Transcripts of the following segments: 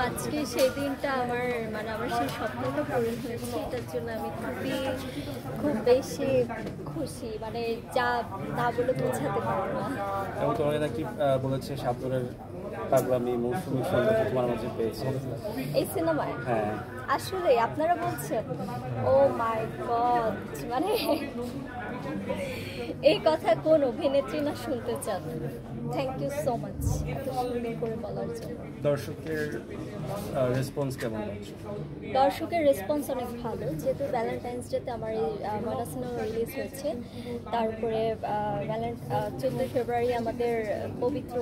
আজকে সেই দিনটা আমার আমার সেই স্বপ্নটা পূরণ হয়েছে। এটার জন্য আমি খুব বেশি খুশি, যা না বলে বোঝাতে পারবো না। এবং তোমাকে নাকি বলেছে সাতরের পাগলামি মৌসুমী সৌন্দর্য তোমার মাঝে পেয়েছে এই সিনেমায়। হ্যাঁ, আসলে আপনারা বলছেন, ও মাই গড, এই কথা কোন অভিনেত্রী না শুনতে চান। থ্যাংক ইউ সো মাচ এত সুন্দর করে বলার জন্য। দর্শকের রেসপন্স কেমন হচ্ছে? দর্শকের রেসপন্স অনেক ভালো, যেহেতু ভ্যালেন্টাইন্স ডেতে আমার এই ময়না সিনেমা রিলিজ হয়েছে। তারপরে 14 ফেব্রুয়ারি আমাদের পবিত্র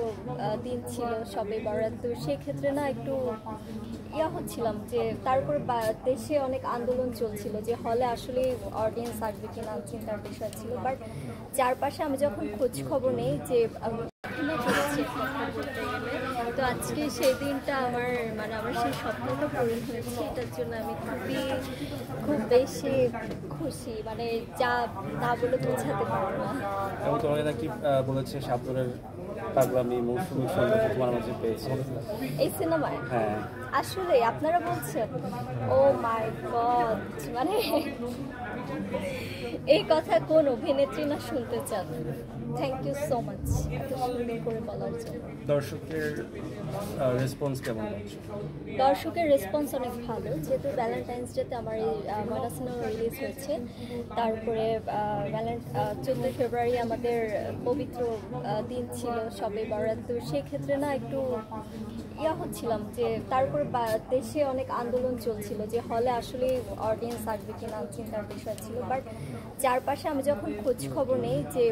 দিন ছিল, সবে বরাত। তো সেক্ষেত্রে না একটু হচ্ছিলাম যে তারপরে দেশে অনেক আন্দোলন চলছিল যে হলে আসলে অডিয়েন্স আসবে কিনা, চিন্তার বিষয় ছিল। বাট চারপাশে আমি যখন খোঁজ খবর নেই যে তো আজকে সেই দিনটা আমার আমার সেই স্বপ্নটা পূরণ হয়েছে। এটার জন্য আমি খুব বেশি খুশি, যা না বলে বোঝাতে পারবো না। এবং তোমাকে নাকি বলেছে সাতরের পাগলামি মৌসুমী সৌন্দর্য তোমার মাঝে পেয়েছে এই সিনেমায়। হ্যাঁ, আসলে আপনারা বলছেন, ও মাই গড, এই কথা কোন অভিনেত্রী না শুনতে চান। থ্যাংক ইউ সো মাচ এত সুন্দর করে বলার জন্য। দর্শকের রেসপন্স কেমন হচ্ছে? দর্শকের রেসপন্স অনেক ভালো, যেহেতু ভ্যালেন্টাইন্স ডেতে আমার এই ময়না সিনেমা রিলিজ হয়েছে। তারপরে 14 ফেব্রুয়ারি আমাদের পবিত্র দিন ছিল, সবে বরাত। তো সেক্ষেত্রে না একটু হচ্ছিলাম যে তারপরে দেশে অনেক আন্দোলন চলছিল যে হলে আসলে অডিয়েন্স আসবে কিনা, চিন্তার বিষয় ছিল। বাট চারপাশে আমি যখন খোঁজ খবর নেই যে